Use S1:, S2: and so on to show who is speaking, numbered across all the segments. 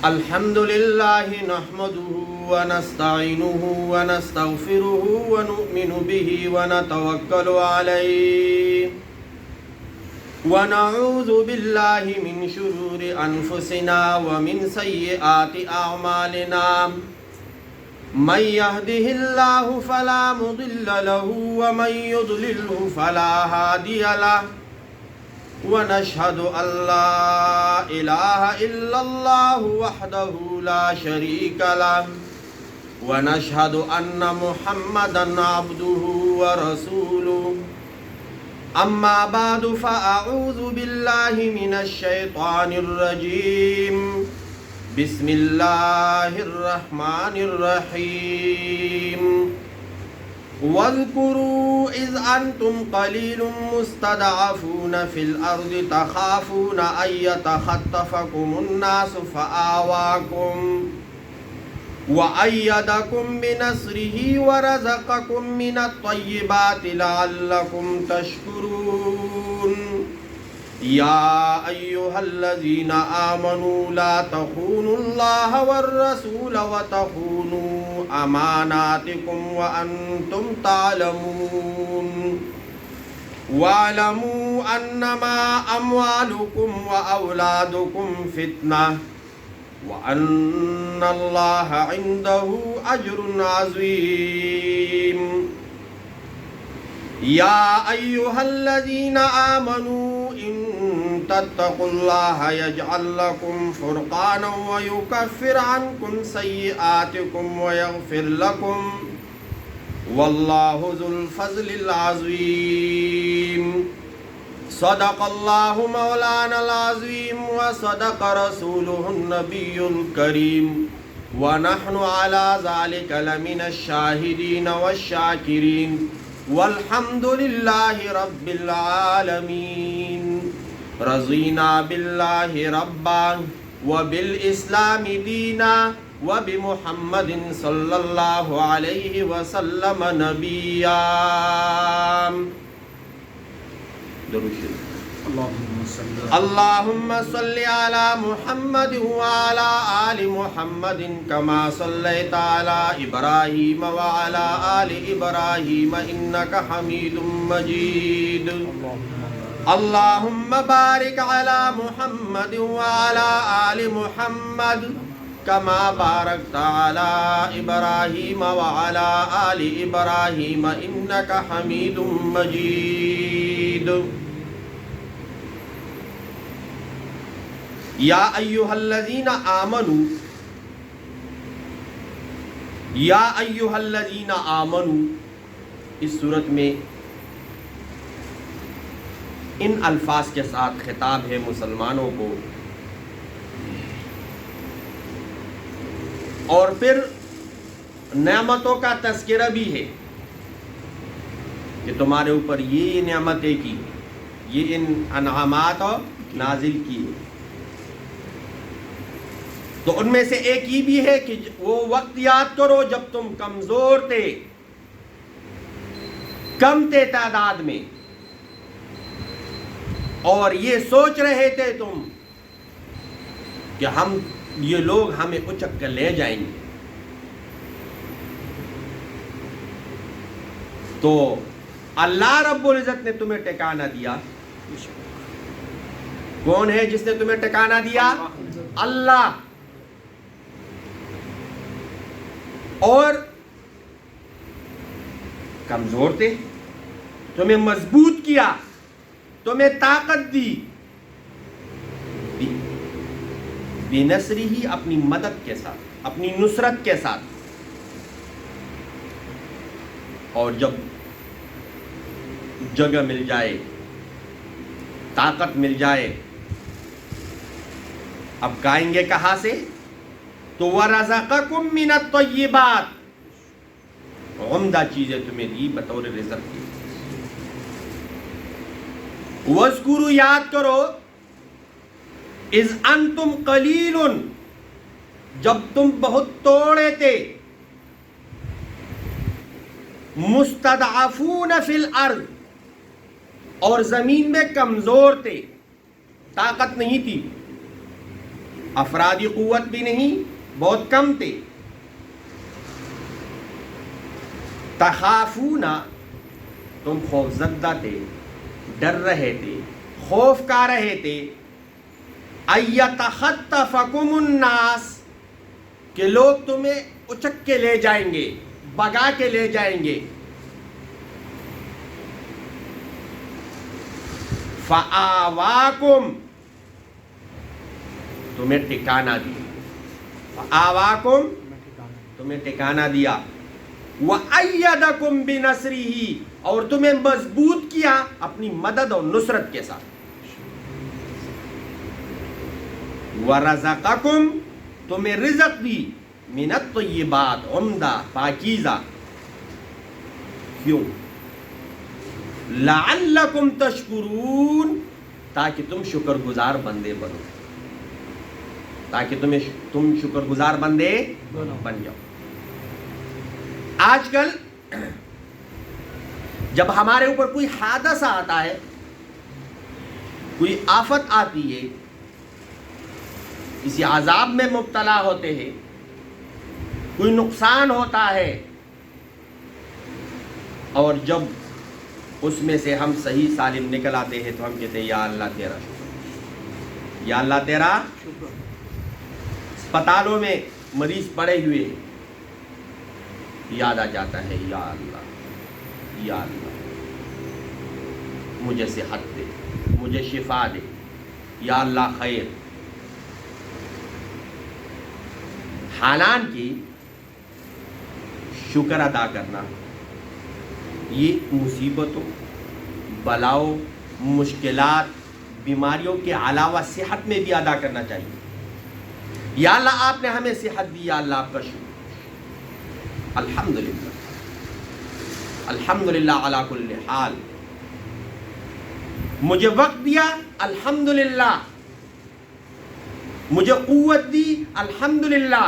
S1: الحمد لله نحمده ونستعينه ونستغفره ونؤمن به ونتوكل عليه ونعوذ بالله من شرور أنفسنا ومن سيئات أعمالنا من يهده الله فلا مضل له ومن يضلله فلا هادي له ونشهد أن لا إله إلا الله وحده لا شريك له ونشهد أن محمدا عبده ورسوله أما بعد فأعوذ بالله من الشيطان الرجيم بسم الله الرحمن الرحيم واذكروا إذ أنتم قليل مستضعفون في الأرض تخافون أن يتخطفكم الناس فآواكم وأيدكم بنصره ورزقكم من الطيبات لعلكم تشكرون يا أيها الذين آمنوا لا تخونوا الله والرسول وتخونوا أماناتكم وأنتم تعلمون واعلموا أنما أموالكم وأولادكم فتنة وأن الله عنده أجر عظيم يا أيها الذين آمنوا إن تتقوا الله يجعل لكم فرقانا ويكفر عنكم سيئاتكم ويغفر لكم والله ذو الفضل العظيم صدق الله مولانا العظيم وصدق رسوله النبي الكريم ونحن على ذلك لمن الشاهدين والشاكرين والحمد لله رب العالمين رضينا بالله ربا وبالإسلام دينا وبمحمد صلى الله عليه وسلم نبيا اللهم صل على محمد وعلى آل محمد كما صليت على إبراهيم وعلى آل إبراهيم إنك حميد مجيد اللهم بارك على محمد وعلى آل محمد كما باركت على إبراهيم وعلى آل إبراهيم إنك حميد مجيد یا ایہا الذین آمنوا یا ایہا الذین آمنوا اس صورت میں ان الفاظ کے ساتھ خطاب ہے مسلمانوں کو اور پھر نعمتوں کا تذکرہ بھی ہے کہ تمہارے اوپر یہ نعمتیں کی یہ ان انعامات نازل کی تو ان میں سے ایک یہ بھی ہے کہ وہ وقت یاد کرو جب تم کمزور تھے کم تھے تعداد میں اور یہ سوچ رہے تھے تم کہ یہ لوگ ہمیں اچک کر لے جائیں گے تو اللہ رب العزت نے تمہیں ٹھکانہ دیا کون ہے جس نے تمہیں ٹھکانہ دیا اللہ اور کمزور تھے تمہیں مضبوط کیا تمہیں طاقت دی بنصری ہی اپنی مدد کے ساتھ اپنی نصرت کے ساتھ اور جب جگہ مل جائے طاقت مل جائے اب گائیں گے کہاں سے تو وَرَزَقَكُم مِّنَ الطَّيِّبَاتِ عمدہ چیزیں تمہیں دی بطور رزق کی وَاذْكُرُوا یاد کرو اِذْ أَنْتُمْ قَلِيلٌ جب تم بہت توڑے تھے مُسْتَضْعَفُونَ فِي الْأَرْضِ اور زمین میں کمزور تھے طاقت نہیں تھی افرادی قوت بھی نہیں، بہت کم تھے. تخافون، تم خوف زدہ تھے، ڈر رہے تھے، خوف کھا رہے تھے. ایتخطفکم الناس، کہ لوگ تمہیں اچک کے لے جائیں گے، بگا کے لے جائیں گے. فآواکم، تمہیں ٹھکانہ دیا. فآواکم، تمہیں ٹھکانہ دیا. وَأَيَّدَكُمْ بِنَصْرِهِ، اور تمہیں مضبوط کیا اپنی مدد اور نصرت کے ساتھ. وَرَزَقَكُمْ، تمہیں رزق دی، مِنَ الطَّيِّبَاتِ، عمدہ پاکیزہ. کیوں؟ لَعَلَّكُمْ تَشْكُرُونَ، تاکہ تم شکر گزار بندے بنو، تاکہ تم شکر گزار بندے بن جاؤ. آج کل جب ہمارے اوپر کوئی حادثہ آتا ہے، کوئی آفت آتی ہے، کسی عذاب میں مبتلا ہوتے ہیں، کوئی نقصان ہوتا ہے، اور جب اس میں سے ہم صحیح سالم نکل آتے ہیں تو ہم کہتے ہیں یا اللہ تیرا شکر، یا اللہ تیرا شکر. اسپتالوں میں مریض پڑے ہوئے ہیں، یاد آ جاتا ہے یا اللہ، یا اللہ مجھے صحت دے، مجھے شفا دے، یا اللہ خیر. حالانکہ شکر ادا کرنا یہ مصیبتوں، بلاؤں، مشکلات، بیماریوں کے علاوہ صحت میں بھی ادا کرنا چاہیے. یا اللہ آپ نے ہمیں صحت دی، یا اللہ آپ کا شکر. الحمدللہ، الحمدللہ علی کل حال. مجھے وقت دیا، الحمدللہ. مجھے قوت دی، الحمدللہ.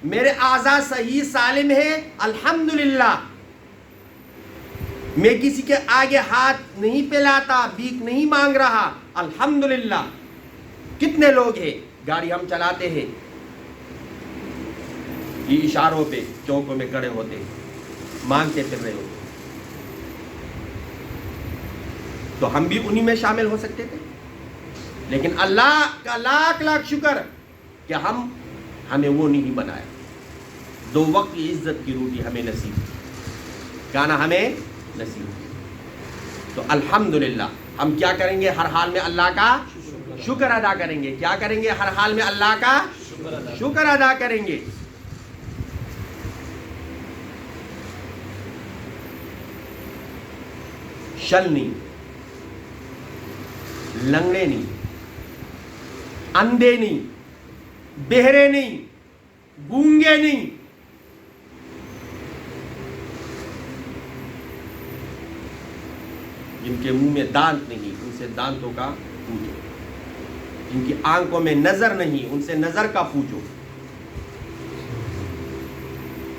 S1: میرے اعضاء صحیح سالم ہے، الحمدللہ. میں کسی کے آگے ہاتھ نہیں پھیلاتا، بھیک نہیں مانگ رہا، الحمدللہ. کتنے لوگ ہیں گاڑی ہم چلاتے ہیں، یہ اشاروں پہ چوکوں میں کھڑے ہوتے ہیں، مانگتے پھر رہے ہوتے، تو ہم بھی انہی میں شامل ہو سکتے تھے. لیکن اللہ کا لاکھ لاکھ شکر کہ ہمیں وہ نہیں بنایا. 2 وقت کی عزت کی روٹی ہمیں نصیب کی، کھانا ہمیں نصیب کی. تو الحمدللہ ہم کیا کریں گے؟ ہر حال میں اللہ کا شکر ادا کریں گے. کیا کریں گے؟ ہر حال میں اللہ کا شکر ادا کریں گے. شل نہیں، لنگڑے نہیں، اندھے نہیں، بہرے نہیں، گونگے نہیں، جن کے منہ میں دانت نہیں ان سے دانتوں کا پوچھو، جن کی آنکھوں میں نظر نہیں ان سے نظر کا پوچھو،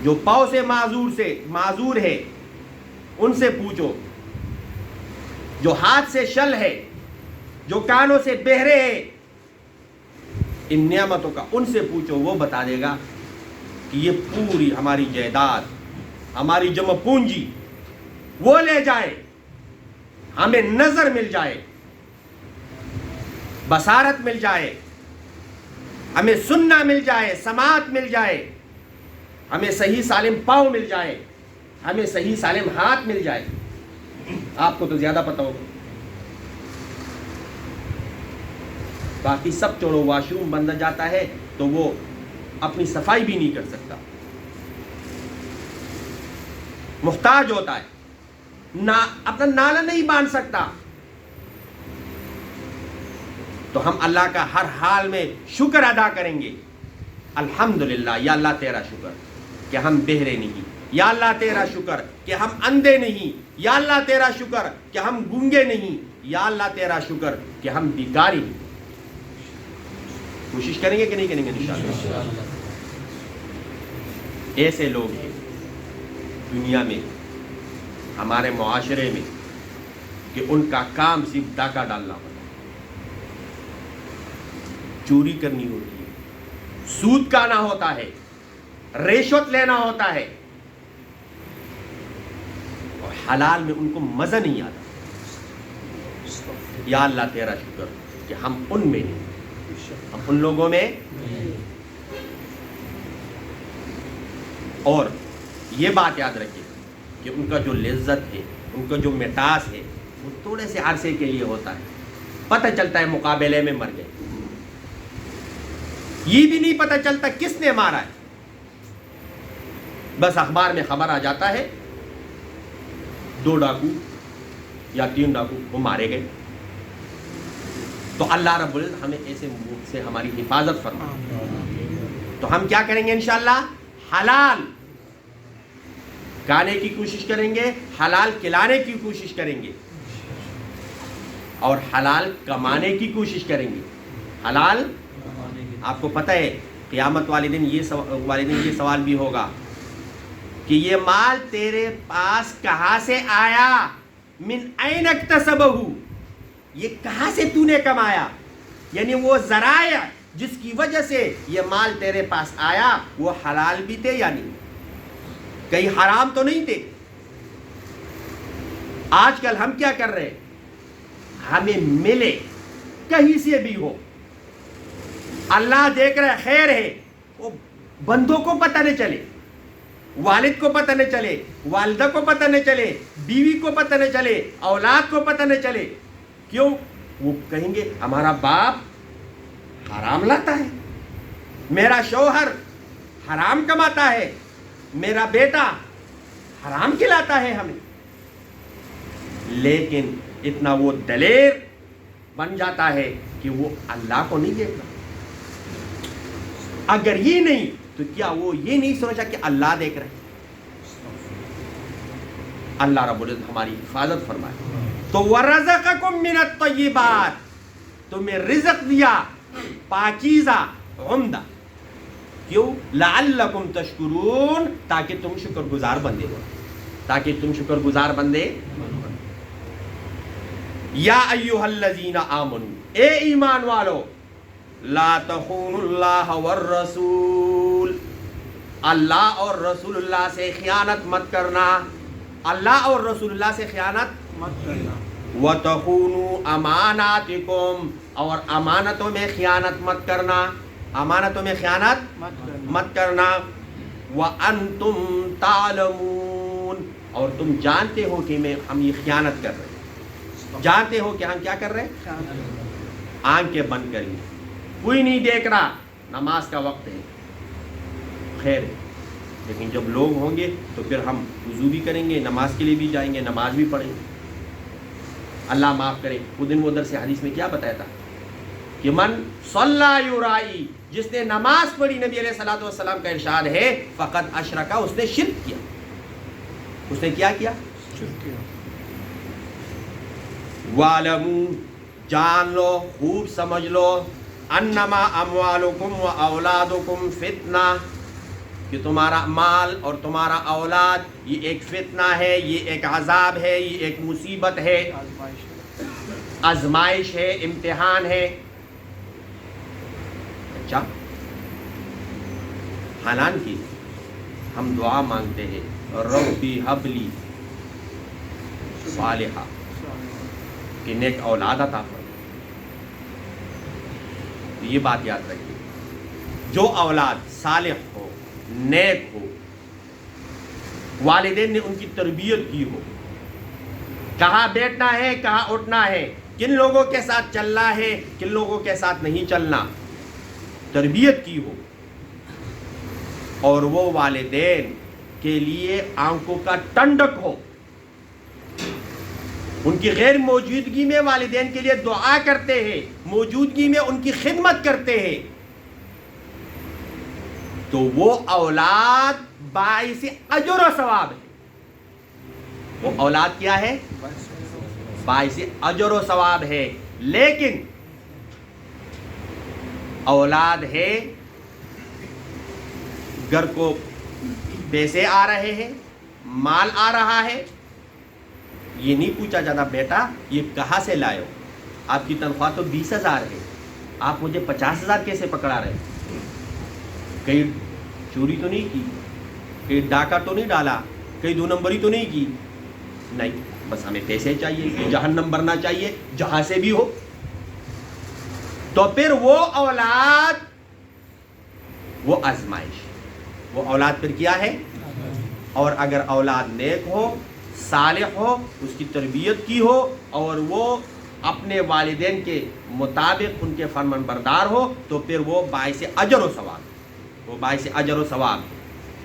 S1: جو پاؤں سے معذور ہے ان سے پوچھو، جو ہاتھ سے شل ہے، جو کانوں سے بہرے ہے، ان نعمتوں کا ان سے پوچھو. وہ بتا دے گا کہ یہ پوری ہماری جائیداد، ہماری جمع پونجی وہ لے جائے، ہمیں نظر مل جائے، بصارت مل جائے، ہمیں سننا مل جائے، سماعت مل جائے، ہمیں صحیح سالم پاؤں مل جائے، ہمیں صحیح سالم ہاتھ مل جائے. آپ کو تو زیادہ پتہ ہوگا. باقی سب چھوڑو، واش روم بند جاتا ہے تو وہ اپنی صفائی بھی نہیں کر سکتا، محتاج ہوتا ہے، اپنا نالا نہیں باندھ سکتا. تو ہم اللہ کا ہر حال میں شکر ادا کریں گے. الحمدللہ، یا اللہ تیرا شکر کہ ہم بہرے نہیں، یا اللہ تیرا شکر کہ ہم اندھے نہیں، یا اللہ تیرا شکر کہ ہم گونگے نہیں، یا اللہ تیرا شکر کہ ہم بیکاری نہیں. کوشش کریں گے کہ نہیں کریں گے؟ انشاءاللہ. ایسے لوگ ہیں دنیا میں، ہمارے معاشرے میں، کہ ان کا کام صرف ڈاکہ ڈالنا ہوتا ہے، چوری کرنی ہوتی ہے، سود کھانا ہوتا ہے، رشوت لینا ہوتا ہے، اور حلال میں ان کو مزہ نہیں آتا. یا اللہ تیرا شکر کہ ہم ان میں نہیں، ہم ان لوگوں میں. اور یہ بات یاد رکھیے کہ ان کا جو لذت ہے، ان کا جو مٹاس ہے، وہ تھوڑے سے عرصے کے لیے ہوتا ہے. پتہ چلتا ہے مقابلے میں مر گئے، یہ بھی نہیں پتہ چلتا کس نے مارا ہے. بس اخبار میں خبر آ جاتا ہے 2 ڈاکو یا 3 ڈاکو وہ مارے گئے. تو اللہ رب العزت ہمیں ایسے منہ سے ہماری حفاظت فرمائے. تو ہم کیا کریں گے انشاءاللہ؟ حلال کھانے کی کوشش کریں گے، حلال کھلانے کی کوشش کریں گے، اور حلال کمانے کی کوشش کریں گے. حلال، آپ کو پتہ ہے قیامت والے دن یہ سوال بھی ہوگا کہ یہ مال تیرے پاس کہاں سے آیا؟ من این اکتسبہ، یہ کہاں سے تو نے کمایا؟ یعنی وہ ذرائع جس کی وجہ سے یہ مال تیرے پاس آیا وہ حلال بھی تھے یا نہیں؟ کہیں حرام تو نہیں تھے؟ آج کل ہم کیا کر رہے؟ ہمیں ملے کہیں سے بھی ہو، اللہ دیکھ رہا ہے، خیر ہے، وہ بندوں کو پتہ نہ چلے، والد کو پتہ نہ چلے، والدہ کو پتہ نہ چلے، بیوی کو پتہ نہ چلے، اولاد کو پتہ نہ چلے. کیوں؟ وہ کہیں گے ہمارا باپ حرام لاتا ہے، میرا شوہر حرام کماتا ہے، میرا بیٹا حرام کھلاتا ہے ہمیں. لیکن اتنا وہ دلیر بن جاتا ہے کہ وہ اللہ کو نہیں دیکھتا. اگر یہ نہیں تو کیا وہ یہ نہیں سوچا کہ اللہ دیکھ رہے؟ اللہ رب العزت ہماری حفاظت فرمائے. تو وَرَزَقَكُم مِّنَ الطَّيِّبَاتِ، تمہیں رزق دیا پاکیزہ عمدہ. کیوں؟ لَعَلَّكُمْ تَشْكُرُونَ، تاکہ تم شکر گزار بندے ہو، تاکہ تم شکر گزار بندے. یا ایھا الذین آمنوا، اے ایمان والو، لا تخونوا اللہ والرسول، اللہ اور رسول اللہ سے خیانت مت کرنا، اللہ اور رسول اللہ سے خیانت مت کرنا. وَتَخُونُوا أَمَانَاتِكُمْ، اور امانتوں میں خیانت مت کرنا، امانتوں میں خیانت مت کرنا. وَأَنْتُمْ تَعْلَمُونَ، اور تم جانتے ہو کہ ہم یہ خیانت کر رہے ہیں، جانتے ہو کہ ہم کیا کر رہے ہیں. آنکھیں بند کر لی، کوئی نہیں دیکھ رہا، نماز کا وقت ہے، خیر ہے. لیکن جب لوگ ہوں گے تو پھر ہم وضو بھی کریں گے، نماز کے لیے بھی جائیں گے، نماز بھی پڑھیں گے. اللہ معاف کرے. وہ دن وہ درس حدیث میں کیا بتایا تھا کہ من صلی یرائی، جس نے نماز پڑھی، نبی علیہ الصلوۃ والسلام کا ارشاد ہے، فقط اشرکا، اس نے شرک کیا. اس نے کیا کیا؟ شرک کیا. وَاعْلَمُوا، جان لو، خوب سمجھ لو، انما اموالکم و اولادکم فتنہ، کہ تمہارا مال اور تمہارا اولاد یہ ایک فتنہ ہے، یہ ایک عذاب ہے، یہ ایک مصیبت ہے، آزمائش ہے، امتحان ہے. اچھا، حالان کی ہم دعا مانگتے ہیں ربی حب لی صالحہ، کہ نیک اولاد عطا فرما. یہ بات یاد رکھیے، جو اولاد صالح ہو، نیک ہو، والدین نے ان کی تربیت کی ہو، کہاں بیٹھنا ہے، کہاں اٹھنا ہے، کن لوگوں کے ساتھ چلنا ہے، کن لوگوں کے ساتھ نہیں چلنا، تربیت کی ہو، اور وہ والدین کے لیے آنکھوں کا ٹنڈک ہو، ان کی غیر موجودگی میں والدین کے لیے دعا کرتے ہیں، موجودگی میں ان کی خدمت کرتے ہیں، تو وہ اولاد باعث اجر و ثواب ہے. وہ اولاد کیا ہے؟ باعث اجر و ثواب ہے. لیکن اولاد ہے، گھر کو پیسے آ رہے ہیں، مال آ رہا ہے، یہ نہیں پوچھا جاتا بیٹا یہ کہاں سے لائے ہو، آپ کی تنخواہ تو 20,000 ہے، آپ مجھے 50,000 کیسے پکڑا رہے ہیں؟ کہیں چوری تو نہیں کی، کہیں ڈاکہ تو نہیں ڈالا، کہیں 2 نمبری تو نہیں کی، نہیں، بس ہمیں پیسے چاہیے، کہ جہنم بھرنا چاہیے جہاں سے بھی ہو. تو پھر وہ اولاد، وہ آزمائش، وہ اولاد پھر کیا ہے؟ اور اگر اولاد نیک ہو، صالح ہو، اس کی تربیت کی ہو، اور وہ اپنے والدین کے مطابق ان کے فرمان بردار ہو، تو پھر وہ باعث اجر و ثواب، وہ باعث اجر و ثواب.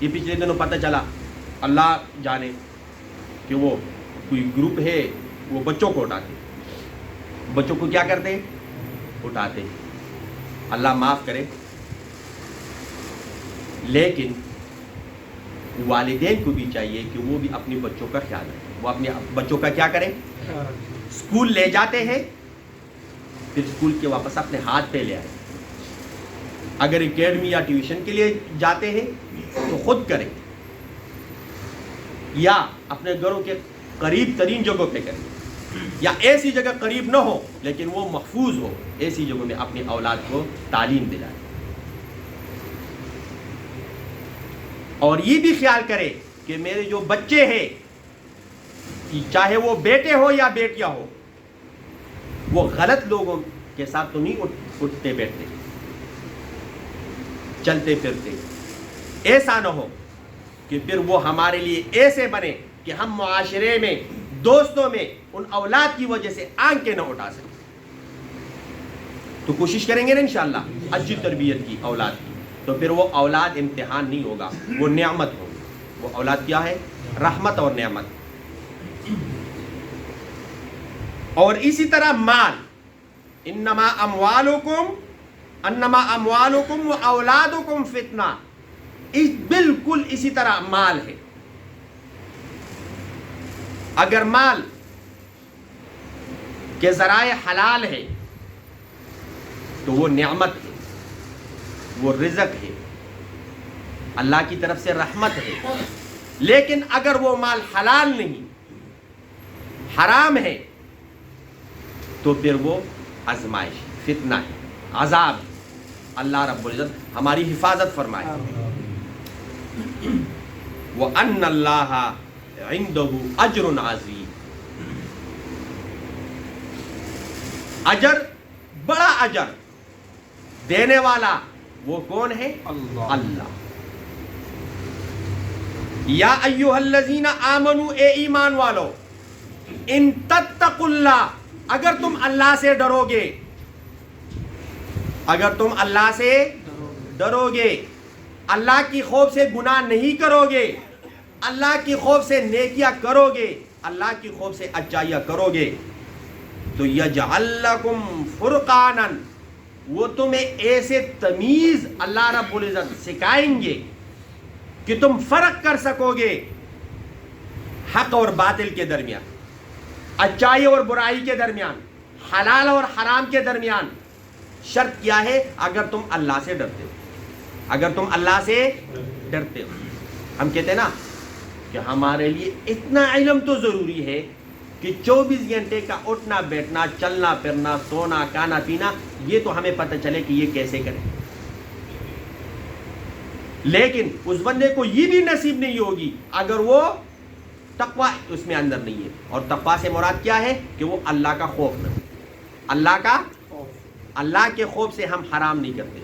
S1: یہ پچھلے دنوں پتہ چلا، اللہ جانے کہ وہ کوئی گروپ ہے، وہ بچوں کو اٹھاتے، بچوں کو کیا کرتے؟ اٹھاتے. اللہ معاف کرے، لیکن والدین کو بھی چاہیے کہ وہ بھی اپنے بچوں کا خیال رکھیں. وہ اپنے بچوں کا کیا کریں؟ اسکول لے جاتے ہیں، پھر اسکول کے واپس اپنے ہاتھ پہ لے آئے. اگر اکیڈمی یا ٹیوشن کے لیے جاتے ہیں تو خود کریں، یا اپنے گھروں کے قریب ترین جگہوں پہ کریں، یا ایسی جگہ قریب نہ ہو لیکن وہ محفوظ ہو، ایسی جگہوں میں اپنی اولاد کو تعلیم دلائیں. اور یہ بھی خیال کرے کہ میرے جو بچے ہیں، چاہے وہ بیٹے ہو یا بیٹیاں ہو، وہ غلط لوگوں کے ساتھ تو نہیں اٹھتے بیٹھتے، چلتے پھرتے. ایسا نہ ہو کہ پھر وہ ہمارے لیے ایسے بنے کہ ہم معاشرے میں، دوستوں میں ان اولاد کی وجہ سے آنکھیں نہ اٹھا سکیں. تو کوشش کریں گے نا انشاءاللہ اچھی تربیت کی اولاد کی، تو پھر وہ اولاد امتحان نہیں ہوگا، وہ نعمت ہوگی. وہ اولاد کیا ہے؟ رحمت اور نعمت. اور اسی طرح مال، انما اموالکم و اولادکم فتنہ، بالکل اسی طرح مال ہے. اگر مال کے ذرائع حلال ہے تو وہ نعمت ہے، وہ رزق ہے، اللہ کی طرف سے رحمت ہے. لیکن اگر وہ مال حلال نہیں، حرام ہے، تو پھر وہ آزمائش، فتنہ ہے، عذاب ہے. اللہ رب العزت ہماری حفاظت فرمائے. وَأَنَّ اللَّهَ عِنْدَهُ أَجْرٌ عَظِيمٌ. اجر، بڑا اجر دینے والا وہ کون ہے؟ اللہ. یا ایھا الذین آمنوا، اے ایمان والو، ان تتقوا اللہ، اگر تم اللہ سے ڈرو گے، اگر تم اللہ سے ڈرو گے، اللہ کی خوف سے گناہ نہیں کرو گے، اللہ کی خوف سے نیکیاں کرو گے، اللہ کی خوف سے اچھائیاں کرو گے، تو یجعل لکم فرقانا، وہ تمہیں ایسے تمیز اللہ رب العزت سکھائیں گے کہ تم فرق کر سکو گے حق اور باطل کے درمیان، اچائی اور برائی کے درمیان، حلال اور حرام کے درمیان. شرط کیا ہے؟ اگر تم اللہ سے ڈرتے ہو، اگر تم اللہ سے ڈرتے ہو. ہم کہتے ہیں نا کہ ہمارے لیے اتنا علم تو ضروری ہے کہ 24 گھنٹے کا اٹھنا بیٹھنا، چلنا پھرنا، سونا کھانا پینا، یہ تو ہمیں پتہ چلے کہ یہ کیسے کریں. لیکن اس بندے کو یہ بھی نصیب نہیں ہوگی اگر وہ تقوی اس میں اندر نہیں ہے. اور تقوی سے مراد کیا ہے؟ کہ وہ اللہ کا خوف نہ، اللہ کے خوف سے ہم حرام نہیں کرتے.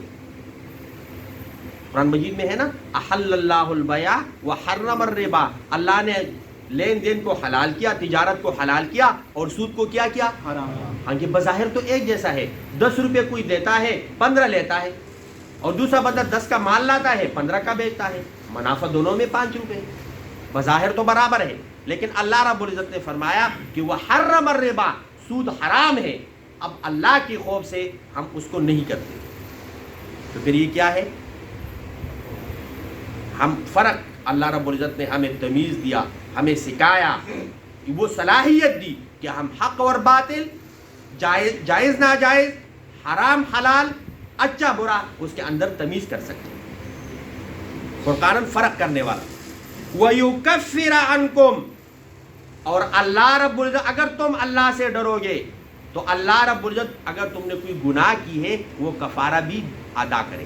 S1: قرآن مجید میں ہے نا، احل اللہ البیع وحرم الربا، اللہ نے لین دین کو حلال کیا، تجارت کو حلال کیا، اور سود کو کیا کیا؟ حرام. ہاں یہ بظاہر تو ایک جیسا ہے، 10 روپے کوئی دیتا ہے 15 لیتا ہے، اور دوسرا بندہ 10 کا مال لاتا ہے 15 کا بیچتا ہے، منافع دونوں میں 5 روپے، بظاہر تو برابر ہے. لیکن اللہ رب العزت نے فرمایا کہ وہ حرم الربا، سود حرام ہے. اب اللہ کی خوف سے ہم اس کو نہیں کرتے، تو پھر یہ کیا ہے؟ ہم فرق، اللہ رب العزت نے ہمیں تمیز دیا، ہمیں سکھایا، وہ صلاحیت دی کہ ہم حق اور باطل، جائز ناجائز، حرام حلال، اچھا برا، اس کے اندر تمیز کر سکتے ہیں. فرقان فرق کرنے والا. وَيُكَفِّرَ عَنْكُمْ، اور اللہ رب العزت، اگر تم اللہ سے ڈرو گے تو اللہ رب العزت اگر تم نے کوئی گناہ کی ہے وہ کفارہ بھی ادا کرے.